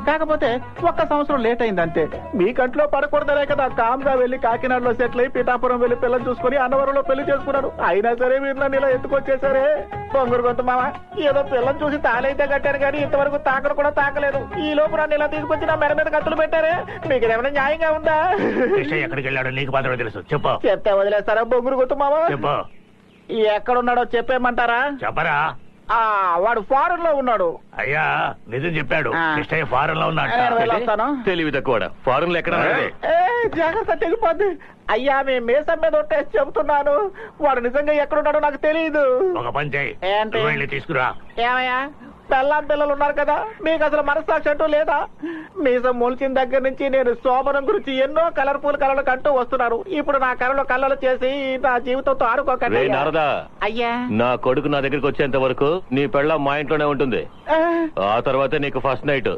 కాకపోతే ఒక్క సంవత్సరం లేట్ అయింది అంతే. మీ కంట్లో పడకూడదనే కదా కామ్గా వెళ్లి కాకినాడలో సెటిల్ అయి పిఠాపురం వెళ్లి పిల్లలు చూసుకుని అన్నవరంలో పెళ్లి చేసుకున్నాడు. అయినా సరే మీరు నన్ను ఇలా ఎత్తుకొచ్చేసారే. బొంగురు గొంతు మామ, ఏదో పిల్లని చూసి తాళైతే కట్టారు కానీ ఇంతవరకు తాకడు కూడా తాకలేదు. ఈ లోపు నన్ను ఇలా తీసుకొచ్చి నా మెడ మీద కత్తులు పెట్టారే. మీకు ఏమైనా న్యాయంగా ఉందా? ఎక్కడికి వెళ్ళాడో నీకు మాత్రమే తెలుసు, చెప్పు. చెప్తే వదిలేస్తారా బొంగురు గొంతు మామ? చెప్పు. ఎక్కడున్నాడో చెప్పేయమంటారా? చెప్పరా. వాడు ఫారెన్ లో ఉన్నాడు. అయ్యా నిజం చెప్పాడు, కృష్ణయ్య ఫారెన్ లో వెళ్ళొస్తాను. ఉన్నాడు. తెలివి తక్కువ ఫారెన్ లో ఎక్కడ? జాగ్రత్త తెగిపోద్ది. అయ్యా మీ మీసం మీద ఒట్టేసి చెబుతున్నాను, వాడు నిజంగా ఎక్కడున్నాడో నాకు తెలియదు. ఒక పని చేయి, ఏంటి? వెళ్ళి తీసుకురా. ఏమయ్యా పెళ్ళాం పిల్లలు ఉన్నారు కదా, మీకు అసలు మనస్సాక్షి అంటూ లేదా? మీసం మొలిచిన దగ్గర నుంచి నేను శోభనం గురించి ఎన్నో కలర్ఫుల్ కళలు కంటూ వస్తున్నారు. ఇప్పుడు నా కళలో కళ్ళలు చేసి నా జీవితంతో ఆడుకోకండి. అయ్యా నా కొడుకు నా దగ్గరికి వచ్చేంత వరకు నీ పెళ్ళాం మా ఇంట్లోనే ఉంటుంది. ఆ తర్వాతే నీకు ఫస్ట్ నైట్.